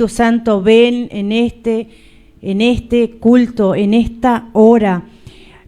Tu Santo, ven en este culto, en esta hora.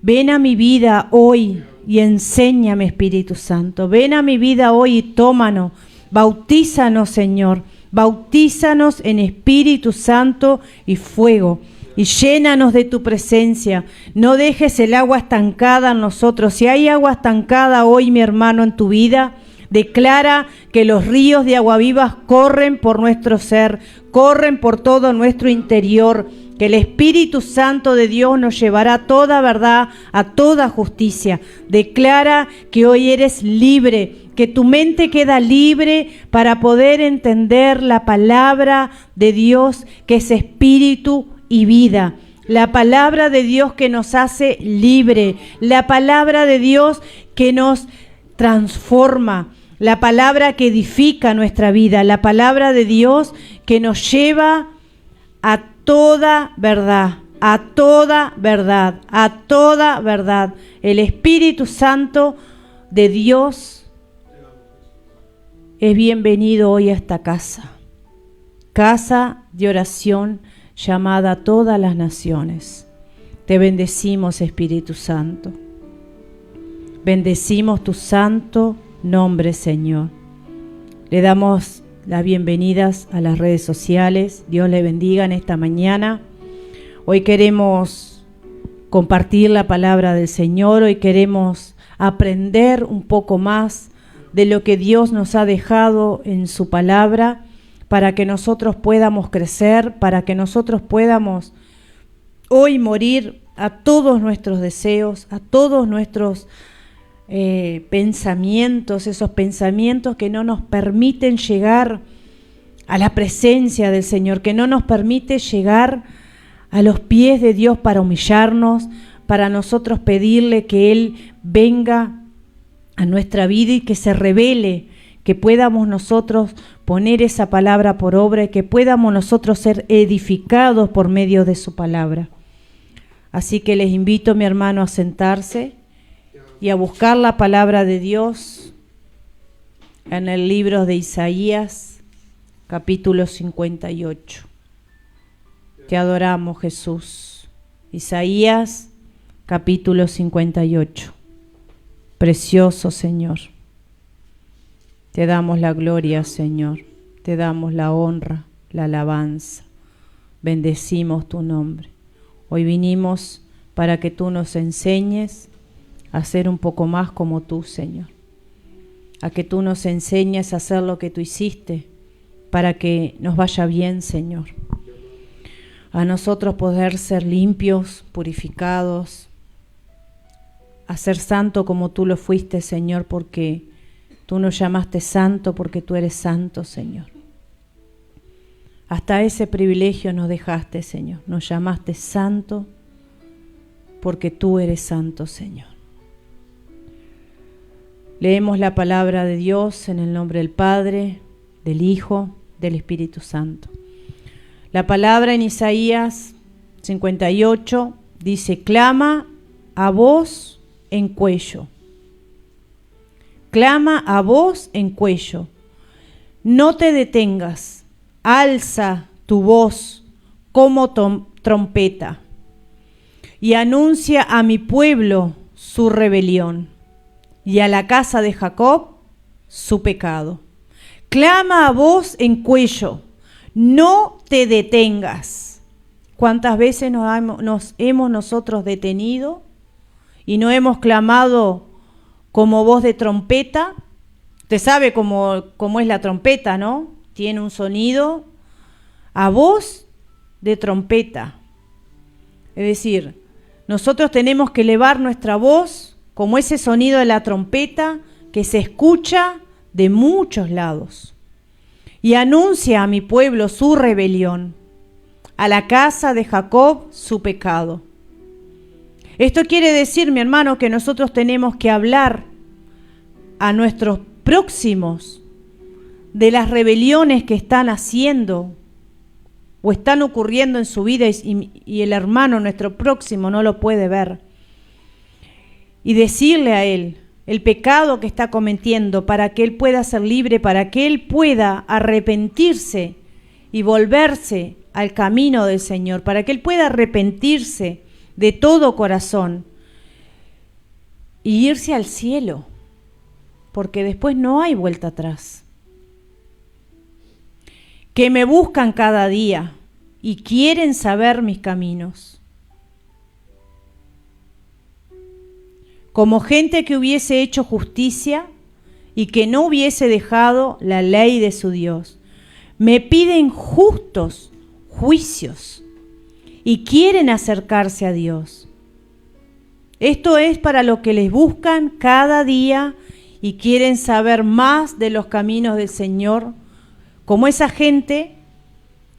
Ven a mi vida hoy y enséñame, Espíritu Santo. Ven a mi vida hoy y tómanos. Bautízanos, Señor. Bautízanos en Espíritu Santo y fuego. Y llénanos de tu presencia. No dejes el agua estancada en nosotros. Si hay agua estancada hoy, mi hermano, en tu vida, declara que los ríos de agua vivas corren por nuestro ser, corren por todo nuestro interior, que el Espíritu Santo de Dios nos llevará a toda verdad, a toda justicia. Declara que hoy eres libre, que tu mente queda libre para poder entender la palabra de Dios, que es espíritu y vida. La palabra de Dios que nos hace libre, la palabra de Dios que nos transforma, la palabra que edifica nuestra vida, la palabra de Dios que nos lleva a toda verdad, a toda verdad, a toda verdad. El Espíritu Santo de Dios es bienvenido hoy a esta casa, casa de oración llamada a todas las naciones. Te bendecimos, Espíritu Santo. Bendecimos tu santo nombre, Señor. Le damos las bienvenidas a las redes sociales. Dios le bendiga en esta mañana. Hoy queremos compartir la palabra del Señor. Hoy queremos aprender un poco más de lo que Dios nos ha dejado en su palabra, para que nosotros podamos crecer, para que nosotros podamos hoy morir a todos nuestros deseos, a todos nuestros pensamientos, esos pensamientos que no nos permiten llegar a la presencia del Señor, que no nos permite llegar a los pies de Dios para humillarnos, para nosotros pedirle que Él venga a nuestra vida y que se revele, que podamos nosotros poner esa palabra por obra y que podamos nosotros ser edificados por medio de su palabra. Así que les invito, mi hermano, a sentarse y a buscar la palabra de Dios en el libro de Isaías, capítulo 58. Te adoramos, Jesús. Isaías, capítulo 58. Precioso Señor. Te damos la gloria, Señor. Te damos la honra, la alabanza. Bendecimos tu nombre. Hoy vinimos para que tú nos enseñes a ser un poco más como tú, Señor. A que tú nos enseñes a hacer lo que tú hiciste para que nos vaya bien, Señor. A nosotros poder ser limpios, purificados, a ser santo como tú lo fuiste, Señor, porque tú nos llamaste santo, porque tú eres santo, Señor. Hasta ese privilegio nos dejaste, Señor. Nos llamaste santo porque tú eres santo, Señor. Leemos la palabra de Dios en el nombre del Padre, del Hijo, del Espíritu Santo. La palabra en Isaías 58 dice: clama a voz en cuello. Clama a voz en cuello. No te detengas. Alza tu voz como trompeta y anuncia a mi pueblo su rebelión y a la casa de Jacob su pecado. Clama a voz en cuello. No te detengas. ¿Cuántas veces nos hemos nosotros detenido y no hemos clamado como voz de trompeta? Usted sabe cómo es la trompeta, ¿no? Tiene un sonido a voz de trompeta. Es decir, nosotros tenemos que elevar nuestra voz como ese sonido de la trompeta que se escucha de muchos lados. Y anuncia a mi pueblo su rebelión, a la casa de Jacob su pecado. Esto quiere decir, mi hermano, que nosotros tenemos que hablar a nuestros próximos de las rebeliones que están haciendo o están ocurriendo en su vida y el hermano, nuestro próximo, no lo puede ver. Y decirle a él el pecado que está cometiendo para que él pueda ser libre, para que él pueda arrepentirse y volverse al camino del Señor, para que Él pueda arrepentirse de todo corazón y irse al cielo, porque después no hay vuelta atrás. Que me buscan cada día y quieren saber mis caminos. Como gente que hubiese hecho justicia y que no hubiese dejado la ley de su Dios. Me piden justos juicios y quieren acercarse a Dios. Esto es para los que les buscan cada día y quieren saber más de los caminos del Señor, como esa gente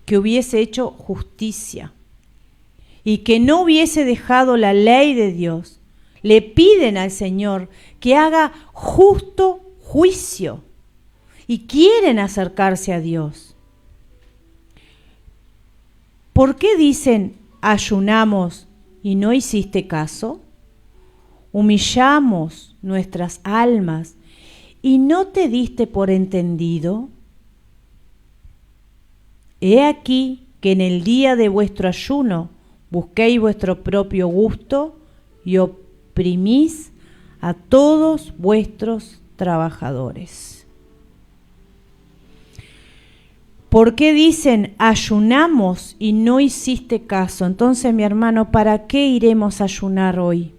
que hubiese hecho justicia y que no hubiese dejado la ley de Dios. Le piden al Señor que haga justo juicio y quieren acercarse a Dios. ¿Por qué dicen ayunamos y no hiciste caso? Humillamos nuestras almas y no te diste por entendido. He aquí que en el día de vuestro ayuno busquéis vuestro propio gusto y oprimís a todos vuestros trabajadores. ¿Por qué dicen ayunamos y no hiciste caso? Entonces, mi hermano, ¿para qué iremos a ayunar hoy?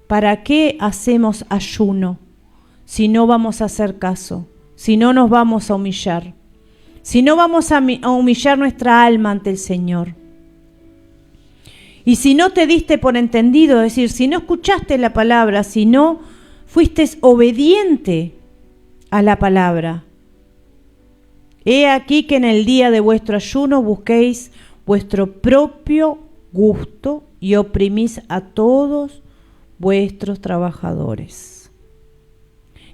¿Para qué hacemos ayuno si no vamos a hacer caso? Si no nos vamos a humillar. Si no vamos a humillar nuestra alma ante el Señor. Y si no te diste por entendido, es decir, si no escuchaste la palabra, si no fuiste obediente a la palabra. He aquí que en el día de vuestro ayuno busquéis vuestro propio gusto y oprimís a todos vuestros trabajadores.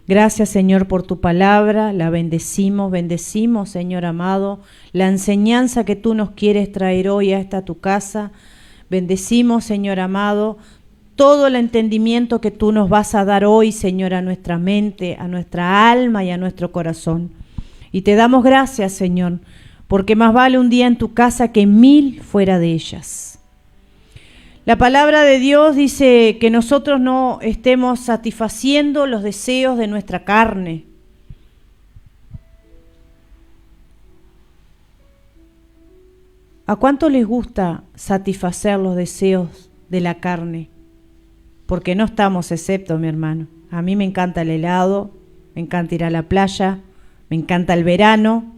Gracias, Señor, por tu palabra, la bendecimos, Señor amado, la enseñanza que tú nos quieres traer hoy a esta tu casa. Bendecimos, Señor amado, todo el entendimiento que tú nos vas a dar hoy, Señor, a nuestra mente, a nuestra alma y a nuestro corazón. Y te damos gracias, Señor, porque más vale un día en tu casa que 1000 fuera de ellas. La palabra de Dios dice que nosotros no estemos satisfaciendo los deseos de nuestra carne. ¿A cuánto les gusta satisfacer los deseos de la carne? Porque no estamos exceptos, mi hermano. A mí me encanta el helado, me encanta ir a la playa, me encanta el verano.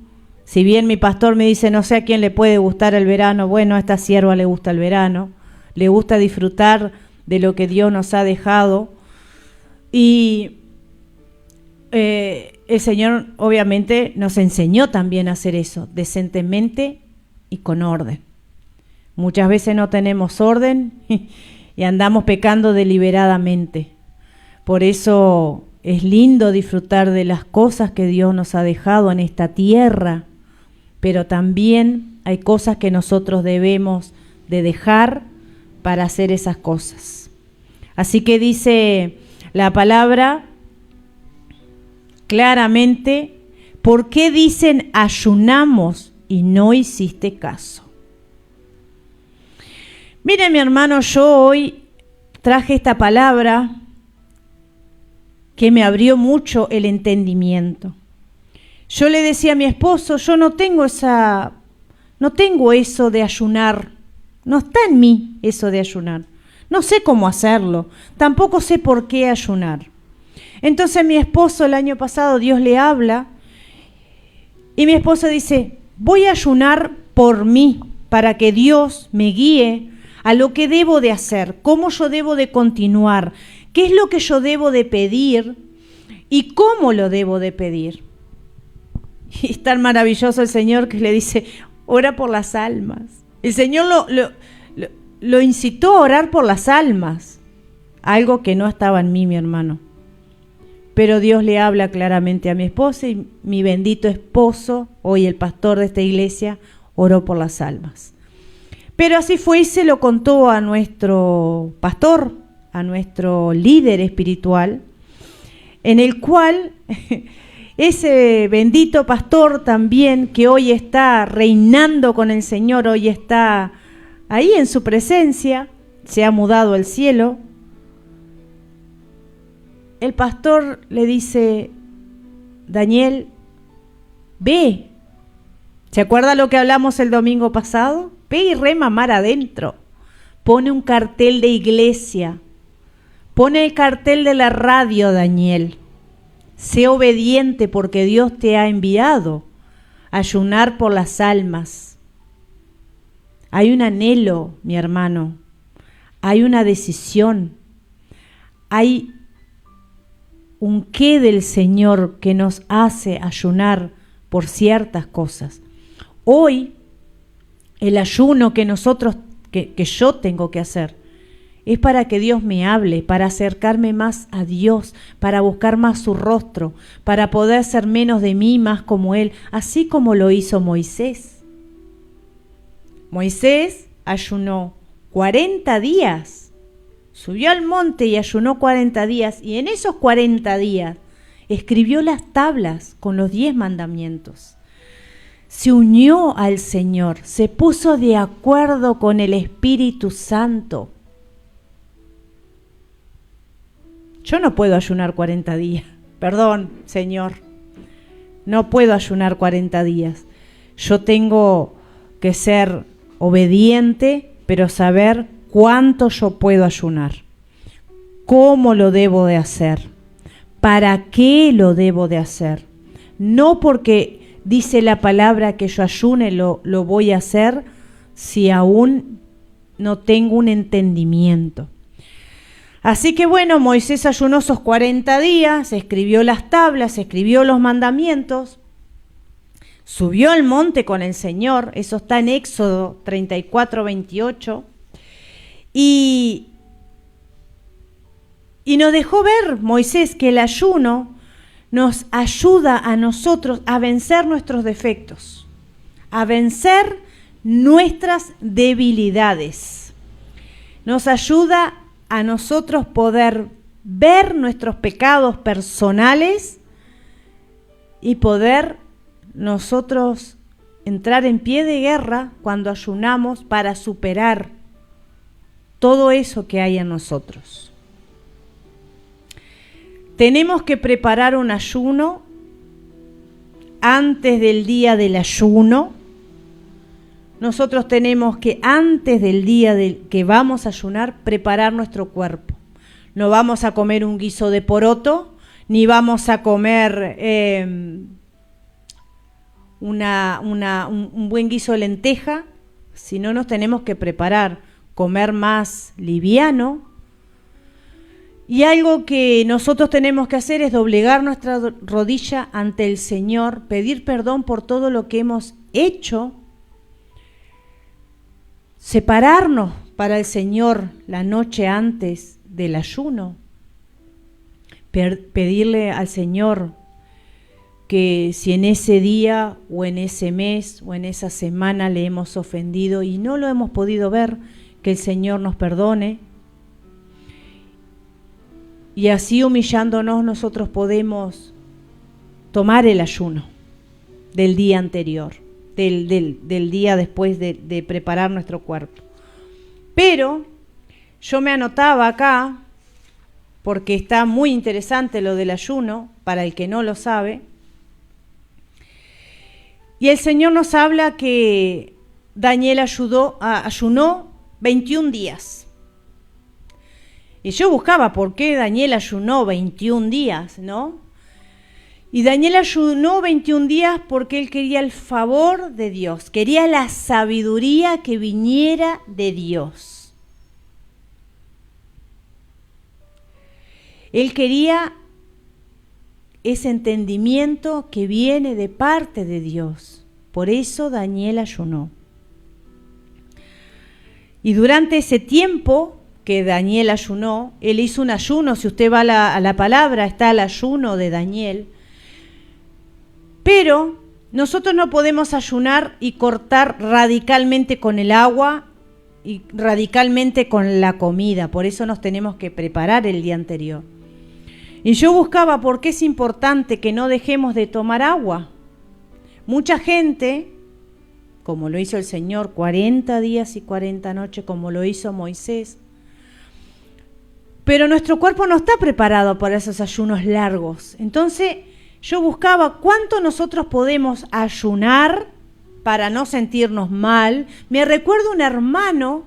Si bien mi pastor me dice, no sé a quién le puede gustar el verano, bueno, a esta sierva le gusta el verano. Le gusta disfrutar de lo que Dios nos ha dejado. Y el Señor obviamente nos enseñó también a hacer eso, decentemente y con orden. Muchas veces no tenemos orden y andamos pecando deliberadamente. Por eso es lindo disfrutar de las cosas que Dios nos ha dejado en esta tierra, pero también hay cosas que nosotros debemos de dejar para hacer esas cosas. Así que dice la palabra claramente, ¿por qué dicen ayunamos y no hiciste caso? Mire, mi hermano, yo hoy traje esta palabra que me abrió mucho el entendimiento. Yo le decía a mi esposo, yo no tengo eso de ayunar. No está en mí eso de ayunar. No sé cómo hacerlo. Tampoco sé por qué ayunar. Entonces mi esposo el año pasado, Dios le habla y mi esposo dice, voy a ayunar por mí para que Dios me guíe a lo que debo de hacer, cómo yo debo de continuar, qué es lo que yo debo de pedir y cómo lo debo de pedir. Y es tan maravilloso el Señor que le dice, ora por las almas. El Señor lo incitó a orar por las almas, algo que no estaba en mí, mi hermano. Pero Dios le habla claramente a mi esposa y mi bendito esposo, hoy el pastor de esta iglesia, oró por las almas. Pero así fue y se lo contó a nuestro pastor, a nuestro líder espiritual, en el cual ese bendito pastor también que hoy está reinando con el Señor, hoy está ahí en su presencia, se ha mudado al cielo. El pastor le dice: Daniel, ve. ¿Se acuerda lo que hablamos el domingo pasado? Ve y rema mar adentro. Pone un cartel de iglesia. Pone el cartel de la radio, Daniel. Sé obediente porque Dios te ha enviado a ayunar por las almas. Hay un anhelo, mi hermano. Hay una decisión. Hay un qué del Señor que nos hace ayunar por ciertas cosas. Hoy, el ayuno que yo tengo que hacer es para que Dios me hable, para acercarme más a Dios, para buscar más su rostro, para poder ser menos de mí, más como Él, así como lo hizo Moisés. Moisés ayunó 40 días, subió al monte y ayunó 40 días, y en esos 40 días escribió las tablas con los 10 mandamientos. Se unió al Señor, se puso de acuerdo con el Espíritu Santo. Yo no puedo ayunar 40 días. Perdón, Señor. No puedo ayunar 40 días. Yo tengo que ser obediente, pero saber cuánto yo puedo ayunar. ¿Cómo lo debo de hacer? ¿Para qué lo debo de hacer? No porque dice la palabra que yo ayune lo voy a hacer si aún no tengo un entendimiento. Así que bueno, Moisés ayunó esos 40 días, escribió las tablas, escribió los mandamientos, subió al monte con el Señor, eso está en Éxodo 34, 28, y nos dejó ver, Moisés, que el ayuno nos ayuda a nosotros a vencer nuestros defectos, a vencer nuestras debilidades. Nos ayuda a nosotros poder ver nuestros pecados personales y poder nosotros entrar en pie de guerra cuando ayunamos para superar todo eso que hay en nosotros. Tenemos que preparar un ayuno antes del día del ayuno. Nosotros tenemos que, antes del día que vamos a ayunar, preparar nuestro cuerpo. No vamos a comer un guiso de poroto, ni vamos a comer un buen guiso de lenteja, sino nos tenemos que preparar, comer más liviano. Y algo que nosotros tenemos que hacer es doblegar nuestra rodilla ante el Señor, pedir perdón por todo lo que hemos hecho, separarnos para el Señor la noche antes del ayuno, pedirle al Señor que si en ese día o en ese mes o en esa semana le hemos ofendido y no lo hemos podido ver, que el Señor nos perdone. Y así, humillándonos, nosotros podemos tomar el ayuno del día anterior, del día después de preparar nuestro cuerpo. Pero yo me anotaba acá, porque está muy interesante lo del ayuno, para el que no lo sabe. Y el Señor nos habla que Daniel ayunó 21 días. Y yo buscaba por qué Daniel ayunó 21 días, ¿no? Y Daniel ayunó 21 días porque él quería el favor de Dios, quería la sabiduría que viniera de Dios. Él quería ese entendimiento que viene de parte de Dios. Por eso Daniel ayunó. Y durante ese tiempo que Daniel ayunó, él hizo un ayuno. Si usted va a la palabra, está el ayuno de Daniel. Pero nosotros no podemos ayunar y cortar radicalmente con el agua y radicalmente con la comida. Por eso nos tenemos que preparar el día anterior. Y yo buscaba por qué es importante que no dejemos de tomar agua. Mucha gente, como lo hizo el Señor, 40 días y 40 noches, como lo hizo Moisés. Pero nuestro cuerpo no está preparado para esos ayunos largos. Entonces yo buscaba cuánto nosotros podemos ayunar para no sentirnos mal. Me recuerdo un hermano,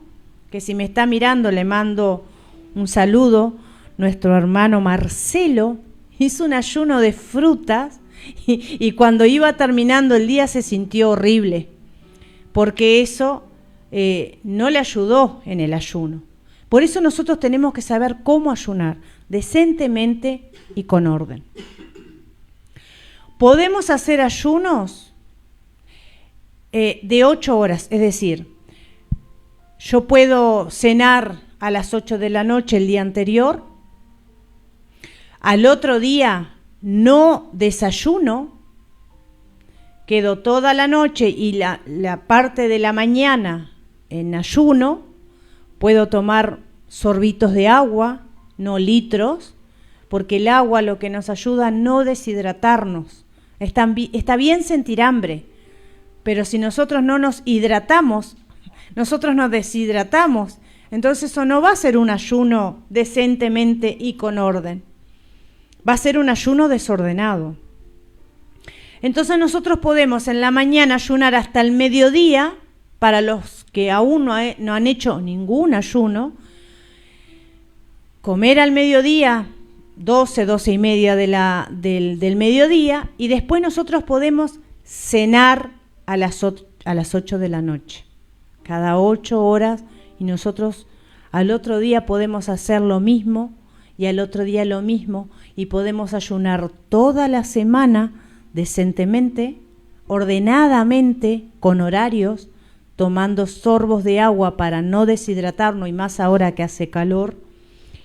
que si me está mirando le mando un saludo, nuestro hermano Marcelo, hizo un ayuno de frutas y cuando iba terminando el día se sintió horrible, porque eso no le ayudó en el ayuno. Por eso nosotros tenemos que saber cómo ayunar, decentemente y con orden. Podemos hacer ayunos de 8 horas, es decir, yo puedo cenar a las 8 de la noche el día anterior, al otro día no desayuno, quedo toda la noche y la parte de la mañana en ayuno, puedo tomar sorbitos de agua, no litros, porque el agua lo que nos ayuda a no deshidratarnos. Está bien sentir hambre, pero si nosotros no nos hidratamos, nosotros nos deshidratamos, entonces eso no va a ser un ayuno decentemente y con orden. Va a ser un ayuno desordenado. Entonces nosotros podemos en la mañana ayunar hasta el mediodía, para los que aún no han hecho ningún ayuno, comer al mediodía, 12 y media del mediodía, y después nosotros podemos cenar a las 8 de la noche, cada 8 horas, y nosotros al otro día podemos hacer lo mismo, y al otro día lo mismo, y podemos ayunar toda la semana decentemente, ordenadamente, con horarios, tomando sorbos de agua para no deshidratarnos, y más ahora que hace calor,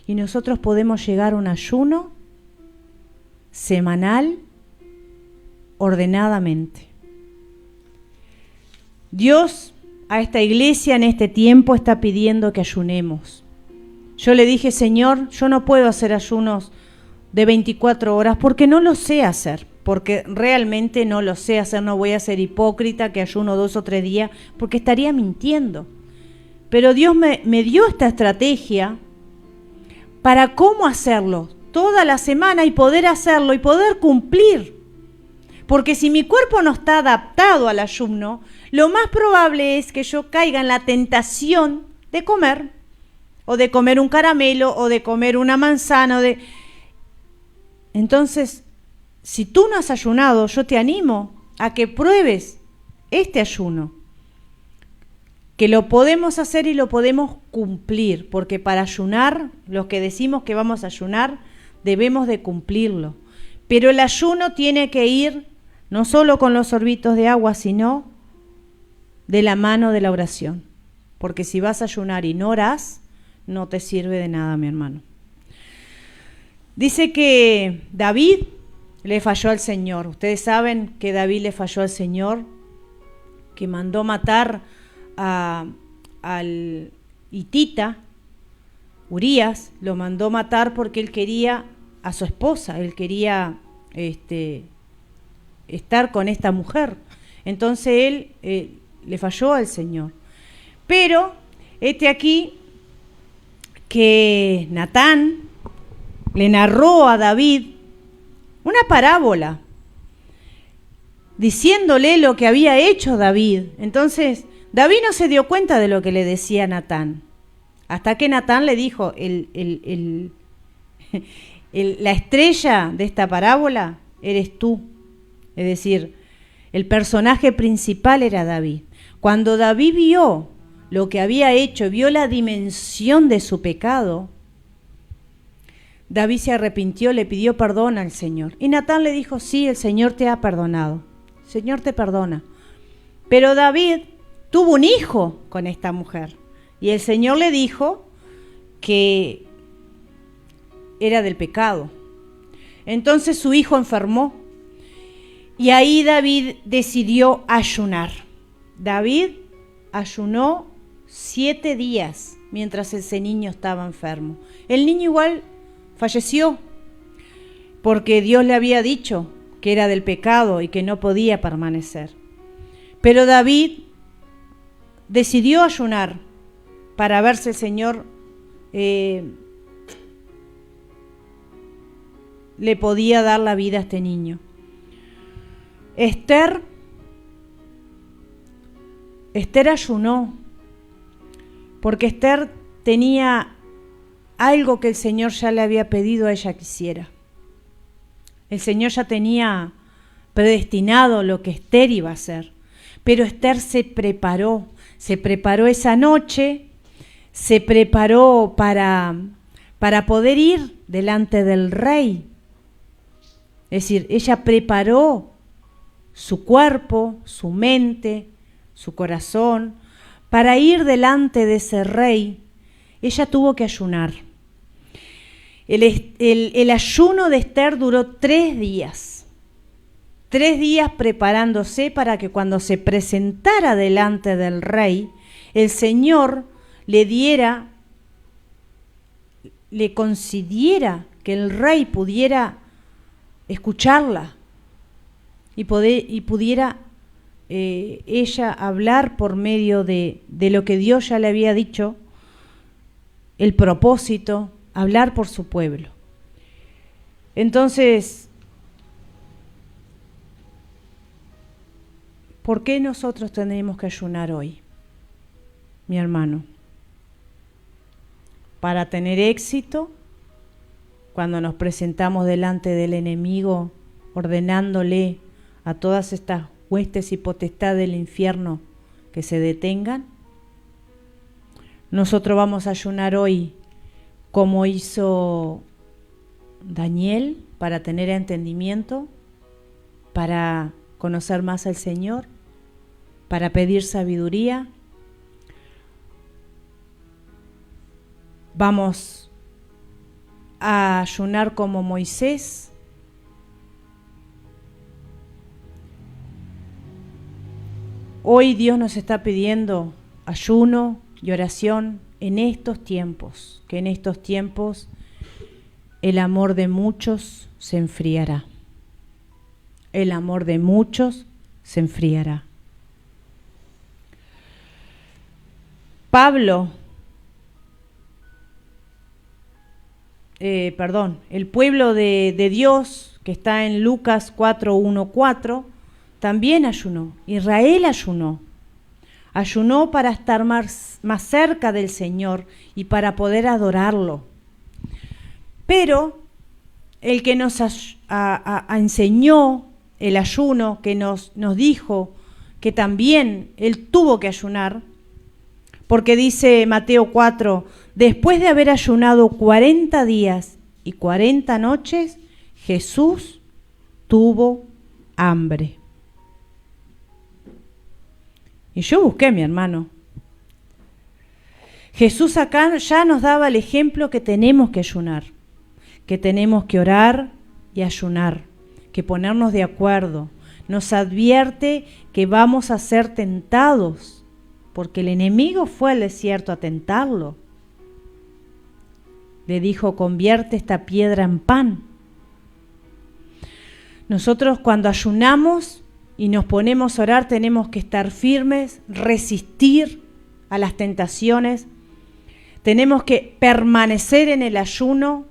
y nosotros podemos llegar a un ayuno semanal ordenadamente. Dios a esta iglesia en este tiempo está pidiendo que ayunemos. Yo le dije, Señor, yo no puedo hacer ayunos de 24 horas porque no lo sé hacer, porque realmente no lo sé hacer, no voy a ser hipócrita que ayuno 2 o 3 días, porque estaría mintiendo. Pero Dios me dio esta estrategia para cómo hacerlo toda la semana y poder hacerlo y poder cumplir. Porque si mi cuerpo no está adaptado al ayuno, lo más probable es que yo caiga en la tentación de comer, o de comer un caramelo, o de comer una manzana, Entonces, si tú no has ayunado, yo te animo a que pruebes este ayuno, que lo podemos hacer y lo podemos cumplir, porque para ayunar, los que decimos que vamos a ayunar, debemos de cumplirlo. Pero el ayuno tiene que ir no solo con los sorbitos de agua, sino de la mano de la oración. Porque si vas a ayunar y no orás, no te sirve de nada, mi hermano. Dice que David le falló al Señor. Ustedes saben que David le falló al Señor, que mandó matar al hitita, Urías, lo mandó matar porque él quería a su esposa, él quería estar con esta mujer. Entonces él le falló al Señor. Pero aquí que Natán le narró a David una parábola, diciéndole lo que había hecho David. Entonces David no se dio cuenta de lo que le decía Natán, hasta que Natán le dijo, la estrella de esta parábola eres tú. Es decir, el personaje principal era David. Cuando David vio lo que había hecho, vio la dimensión de su pecado, David se arrepintió, le pidió perdón al Señor. Y Natán le dijo, sí, el Señor te ha perdonado. El Señor te perdona. Pero David tuvo un hijo con esta mujer. Y el Señor le dijo que era del pecado. Entonces su hijo enfermó. Y ahí David decidió ayunar. David ayunó 7 días mientras ese niño estaba enfermo. El niño igual falleció. porque Dios le había dicho que era del pecado y que no podía permanecer. Pero David decidió ayunar para ver si el Señor le podía dar la vida a este niño. Esther ayunó porque Esther tenía algo que el Señor ya le había pedido a ella que hiciera. El Señor ya tenía predestinado lo que Esther iba a hacer, pero Esther se preparó esa noche, se preparó para poder ir delante del rey. Es decir, ella preparó su cuerpo, su mente, su corazón, para ir delante de ese rey. Ella tuvo que ayunar. El ayuno de Esther duró 3 días. 3 días preparándose para que cuando se presentara delante del rey, el Señor le concediera que el rey pudiera escucharla y pudiera ella hablar por medio de lo que Dios ya le había dicho, el propósito, hablar por su pueblo. Entonces, ¿por qué nosotros tenemos que ayunar hoy, mi hermano? Para tener éxito cuando nos presentamos delante del enemigo, ordenándole a todas estas huestes y potestades del infierno que se detengan. Nosotros vamos a ayunar hoy como hizo Daniel, para tener entendimiento, para conocer más al Señor, para pedir sabiduría. Vamos a ayunar como Moisés. Hoy Dios nos está pidiendo ayuno y oración en estos tiempos, que en estos tiempos el amor de muchos se enfriará. El amor de muchos se enfriará. El pueblo de Dios, que está en Lucas 4:1-4, también ayunó. Israel ayunó. Ayunó para estar más cerca del Señor y para poder adorarlo. Pero el que nos enseñó el ayuno, que nos dijo que también él tuvo que ayunar, porque dice Mateo 4, después de haber ayunado 40 días y 40 noches, Jesús tuvo hambre. Y yo busqué, mi hermano. Jesús acá ya nos daba el ejemplo que tenemos que ayunar, que tenemos que orar y ayunar, que ponernos de acuerdo. Nos advierte que vamos a ser tentados, porque el enemigo fue al desierto a tentarlo. Le dijo, convierte esta piedra en pan. Nosotros cuando ayunamos y nos ponemos a orar tenemos que estar firmes, resistir a las tentaciones. Tenemos que permanecer en el ayuno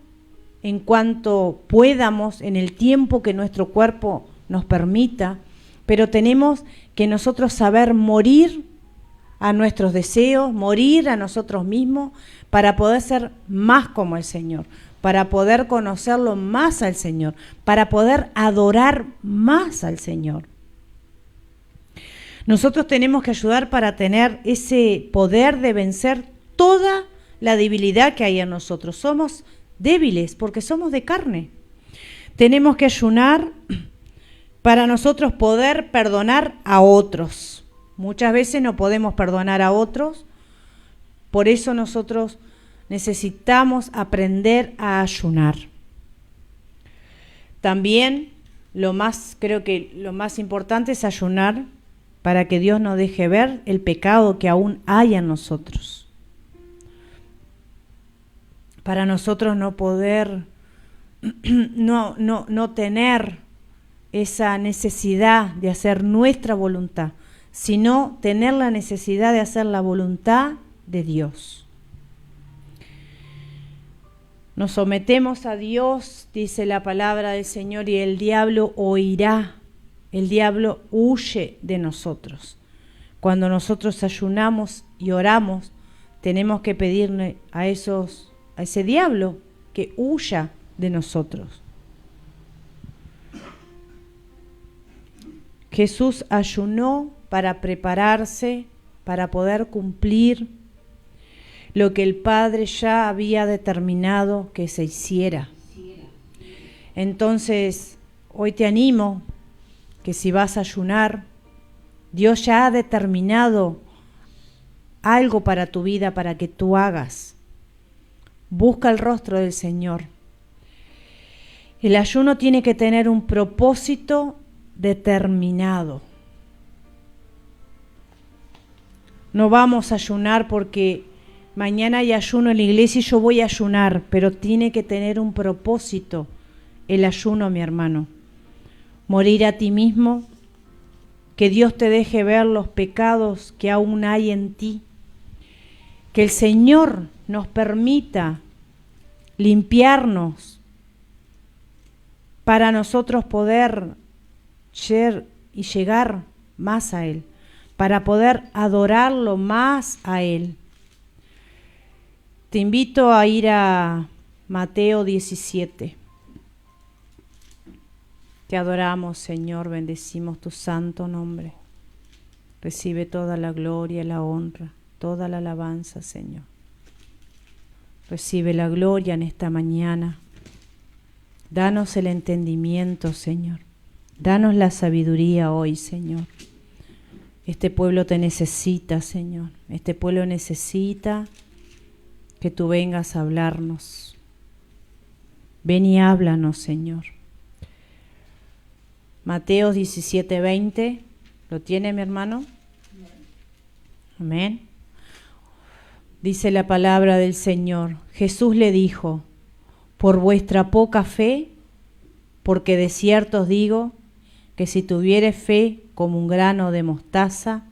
en cuanto podamos, en el tiempo que nuestro cuerpo nos permita, pero tenemos que nosotros saber morir a nuestros deseos, morir a nosotros mismos para poder ser más como el Señor, para poder conocerlo más al Señor, para poder adorar más al Señor. Nosotros tenemos que ayudar para tener ese poder de vencer toda la debilidad que hay en nosotros. Somos débiles porque somos de carne. Tenemos que ayunar para nosotros poder perdonar a otros. Muchas veces no podemos perdonar a otros, por eso nosotros necesitamos aprender a ayunar. También creo que lo más importante es ayunar para que Dios nos deje ver el pecado que aún hay en nosotros. Para nosotros no poder no tener esa necesidad de hacer nuestra voluntad, sino tener la necesidad de hacer la voluntad de Dios. Nos sometemos a Dios, dice la palabra del Señor, y el diablo oirá, el diablo huye de nosotros. Cuando nosotros ayunamos y oramos, tenemos que pedirle a ese diablo que huya de nosotros. Jesús ayunó para prepararse, para poder cumplir lo que el Padre ya había determinado que se hiciera. Entonces, hoy te animo que si vas a ayunar, Dios ya ha determinado algo para tu vida para que tú hagas. Busca el rostro del Señor. El ayuno tiene que tener un propósito determinado. No vamos a ayunar porque mañana hay ayuno en la iglesia y yo voy a ayunar, pero tiene que tener un propósito el ayuno, mi hermano. Morir a ti mismo, que Dios te deje ver los pecados que aún hay en ti, que el Señor nos permita limpiarnos para nosotros poder llegar más a Él, para poder adorarlo más a Él. Te invito a ir a Mateo 17. Te adoramos, Señor, bendecimos tu santo nombre. Recibe toda la gloria, la honra, toda la alabanza, Señor. Recibe la gloria en esta mañana. Danos el entendimiento, Señor. Danos la sabiduría hoy, Señor. Este pueblo te necesita, Señor. Este pueblo necesita que tú vengas a hablarnos. Ven y háblanos, Señor. Mateo 17:20. ¿Lo tiene, mi hermano? Amén. Dice la palabra del Señor. Jesús le dijo: por vuestra poca fe, porque de cierto os digo que si tuviereis fe como un grano de mostaza,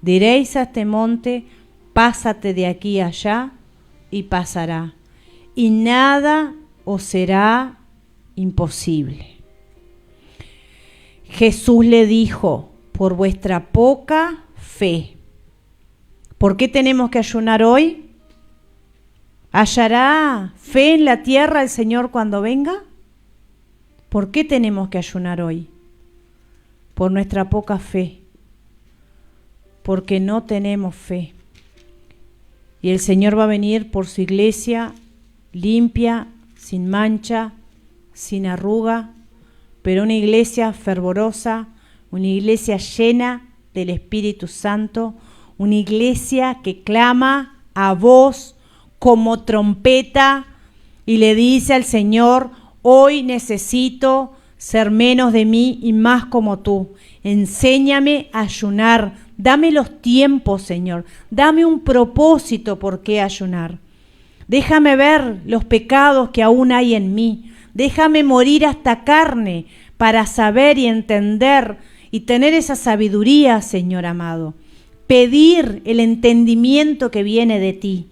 diréis a este monte: pásate de aquí a allá, y pasará, y nada os será imposible. Jesús le dijo: por vuestra poca fe. ¿Por qué tenemos que ayunar hoy? ¿Hallará fe en la tierra el Señor cuando venga? ¿Por qué tenemos que ayunar hoy? Por nuestra poca fe. Porque no tenemos fe. Y el Señor va a venir por su iglesia limpia, sin mancha, sin arruga, pero una iglesia fervorosa, una iglesia llena del Espíritu Santo, una iglesia que clama a voz como trompeta y le dice al Señor: hoy necesito ser menos de mí y más como tú. Enséñame a ayunar. Dame los tiempos, Señor. Dame un propósito por qué ayunar. Déjame ver los pecados que aún hay en mí. Déjame morir a esta carne para saber y entender y tener esa sabiduría, Señor amado. Pedir el entendimiento que viene de ti.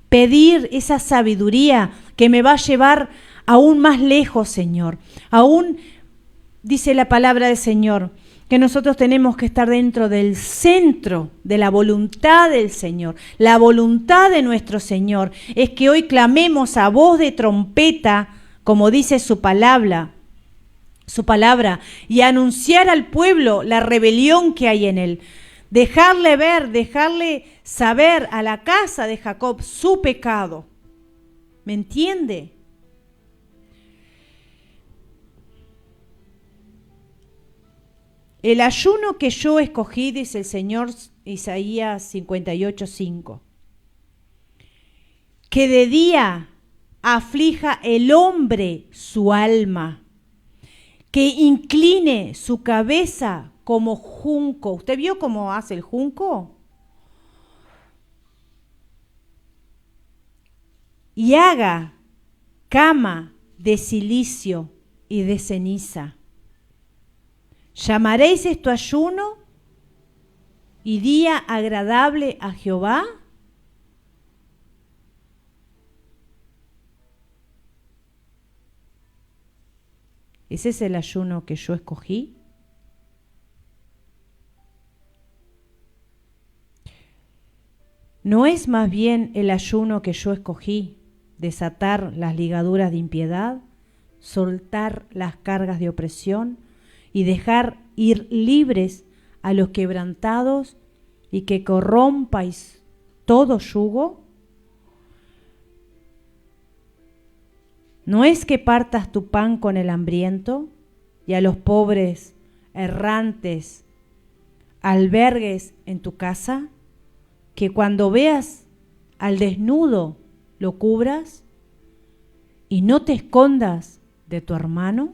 Pedir esa sabiduría que me va a llevar aún más lejos, Señor. Aún dice la palabra del Señor que nosotros tenemos que estar dentro del centro de la voluntad del Señor. La voluntad de nuestro Señor es que hoy clamemos a voz de trompeta, como dice su palabra, y anunciar al pueblo la rebelión que hay en él. Dejarle ver, dejarle saber a la casa de Jacob su pecado. ¿Me entiende? El ayuno que yo escogí, dice el Señor, Isaías 58:5, que de día aflija el hombre su alma, que incline su cabeza como junco. ¿Usted vio cómo hace el junco? Y haga cama de cilicio y de ceniza. ¿Llamaréis esto ayuno y día agradable a Jehová? ¿Ese es el ayuno que yo escogí? ¿No es más bien el ayuno que yo escogí desatar las ligaduras de impiedad, soltar las cargas de opresión y dejar ir libres a los quebrantados y que corrompáis todo yugo? ¿No es que partas tu pan con el hambriento y a los pobres errantes albergues en tu casa? ¿Que cuando veas al desnudo lo cubras y no te escondas de tu hermano?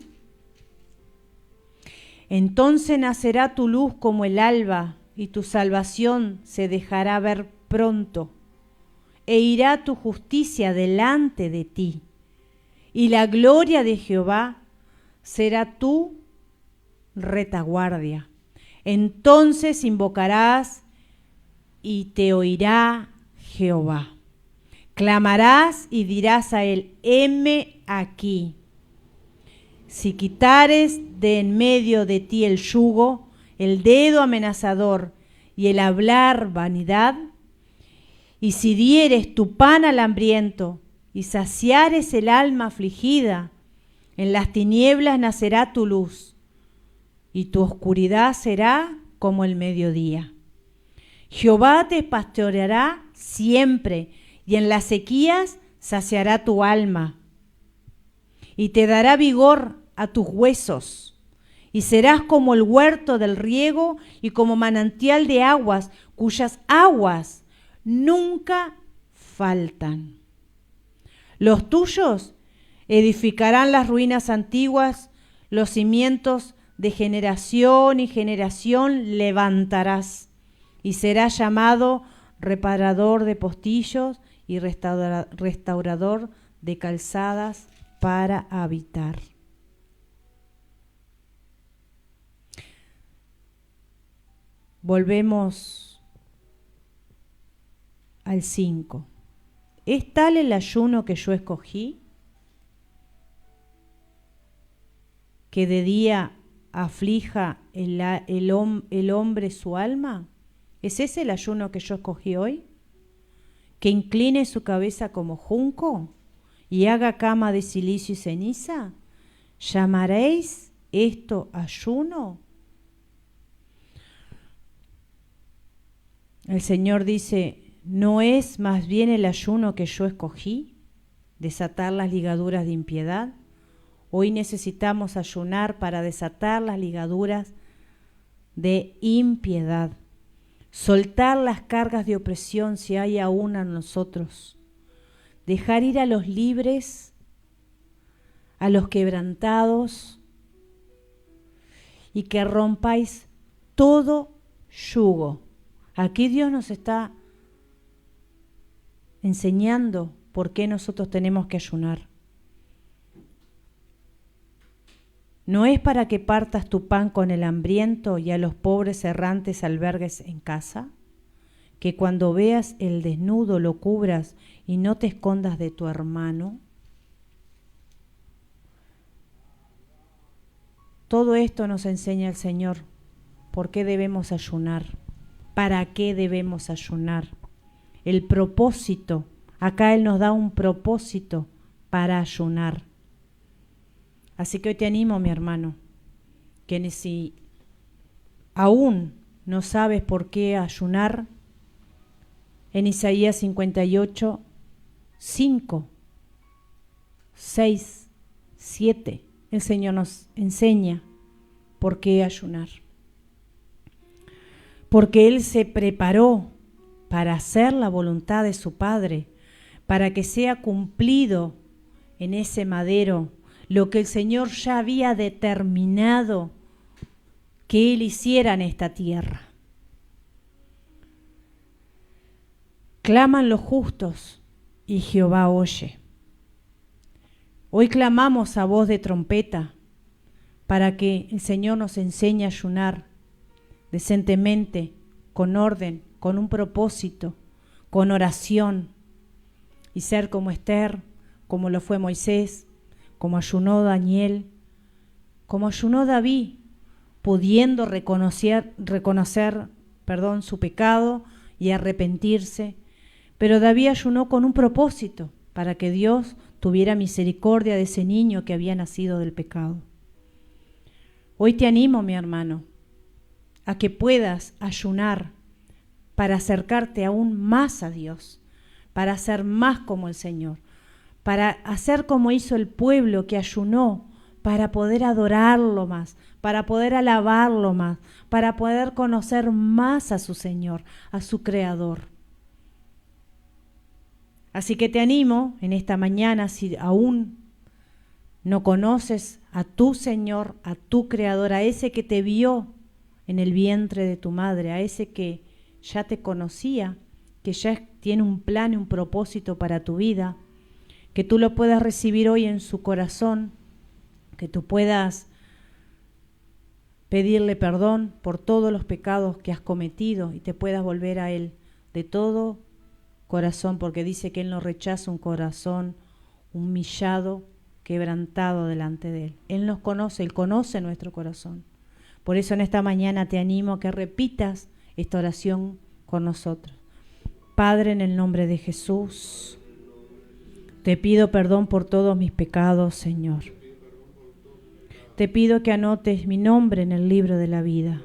Entonces nacerá tu luz como el alba y tu salvación se dejará ver pronto, e irá tu justicia delante de ti, y la gloria de Jehová será tu retaguardia. Entonces invocarás y te oirá Jehová. Clamarás y dirás a él: heme aquí. Si quitares de en medio de ti el yugo, el dedo amenazador y el hablar vanidad, y si dieres tu pan al hambriento y saciares el alma afligida, en las tinieblas nacerá tu luz, y tu oscuridad será como el mediodía. Jehová te pastoreará siempre, y en las sequías saciará tu alma, y te dará vigor a tus huesos, y serás como el huerto del riego y como manantial de aguas, cuyas aguas nunca faltan. Los tuyos edificarán las ruinas antiguas, los cimientos de generación y generación levantarás, y serás llamado reparador de postillos y restaurador de calzadas para habitar. Volvemos al 5. ¿Es tal el ayuno que yo escogí, que de día aflija el hombre su alma? ¿Es ese el ayuno que yo escogí hoy? ¿Que incline su cabeza como junco y haga cama de cilicio y ceniza? ¿Llamaréis esto ayuno? El Señor dice: ¿no es más bien el ayuno que yo escogí, desatar las ligaduras de impiedad? Hoy necesitamos ayunar para desatar las ligaduras de impiedad, soltar las cargas de opresión si hay aún en nosotros, dejar ir a los libres, a los quebrantados, y que rompáis todo yugo. Aquí Dios nos está enseñando por qué nosotros tenemos que ayunar. ¿No es para que partas tu pan con el hambriento y a los pobres errantes albergues en casa? ¿Que cuando veas el desnudo lo cubras y no te escondas de tu hermano? Todo esto nos enseña el Señor. ¿Por qué debemos ayunar? ¿Para qué debemos ayunar? El propósito. Acá Él nos da un propósito para ayunar. Así que hoy te animo, mi hermano, que si aún no sabes por qué ayunar, en Isaías 58, 5, 6, 7, el Señor nos enseña por qué ayunar. Porque Él se preparó para hacer la voluntad de su Padre, para que sea cumplido en ese madero lo que el Señor ya había determinado que Él hiciera en esta tierra. Claman los justos y Jehová oye. Hoy clamamos a voz de trompeta para que el Señor nos enseñe a ayunar decentemente, con orden, con un propósito, con oración, y ser como Esther, como lo fue Moisés, como ayunó Daniel, como ayunó David, pudiendo reconocer su pecado y arrepentirse. Pero David ayunó con un propósito, para que Dios tuviera misericordia de ese niño que había nacido del pecado. Hoy te animo, mi hermano, a que puedas ayunar para acercarte aún más a Dios, para ser más como el Señor, para hacer como hizo el pueblo que ayunó, para poder adorarlo más, para poder alabarlo más, para poder conocer más a su Señor, a su Creador. Así que te animo en esta mañana, si aún no conoces a tu Señor, a tu Creador, a ese que te vio en el vientre de tu madre, a ese que ya te conocía, que ya tiene un plan y un propósito para tu vida, que tú lo puedas recibir hoy en su corazón, que tú puedas pedirle perdón por todos los pecados que has cometido y te puedas volver a Él de todo corazón, porque dice que Él no rechaza un corazón humillado, quebrantado delante de Él. Él nos conoce, Él conoce nuestro corazón. Por eso en esta mañana te animo a que repitas esta oración con nosotros. Padre, en el nombre de Jesús, te pido perdón por todos mis pecados, Señor. Te pido que anotes mi nombre en el libro de la vida.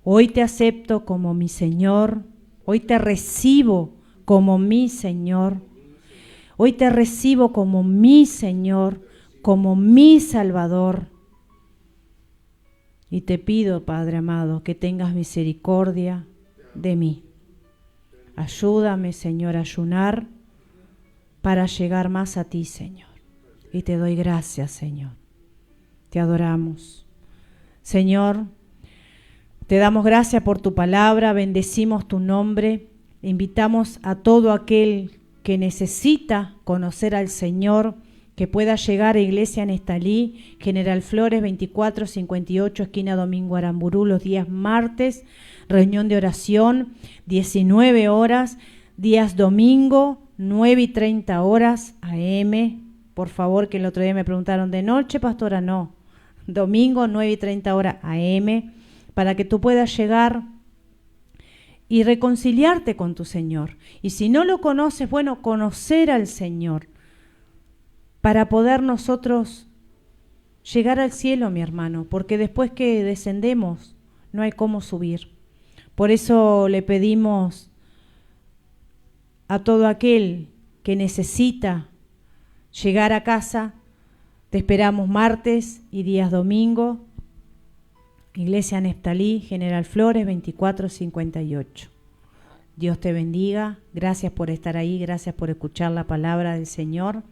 Hoy te acepto como mi Señor. Hoy te recibo como mi Señor. Hoy te recibo como mi Señor, como mi Salvador. Y te pido, Padre amado, que tengas misericordia de mí. Ayúdame, Señor, a ayunar para llegar más a ti, Señor. Y te doy gracias, Señor. Te adoramos. Señor, te damos gracias por tu palabra, bendecimos tu nombre, invitamos a todo aquel que necesita conocer al Señor, que pueda llegar a Iglesia Nestalí, General Flores 2458, esquina Domingo Aramburú, los días martes, reunión de oración, 19 horas, días domingo, 9:30 horas, AM. Por favor, que el otro día me preguntaron, ¿de noche, pastora? No, domingo, 9:30 horas, AM, para que tú puedas llegar y reconciliarte con tu Señor. Y si no lo conoces, bueno, conocer al Señor, para poder nosotros llegar al cielo, mi hermano, porque después que descendemos no hay cómo subir. Por eso le pedimos a todo aquel que necesita llegar a casa, te esperamos martes y días domingo, Iglesia Nestalí, General Flores 2458. Dios te bendiga, gracias por estar ahí, gracias por escuchar la palabra del Señor.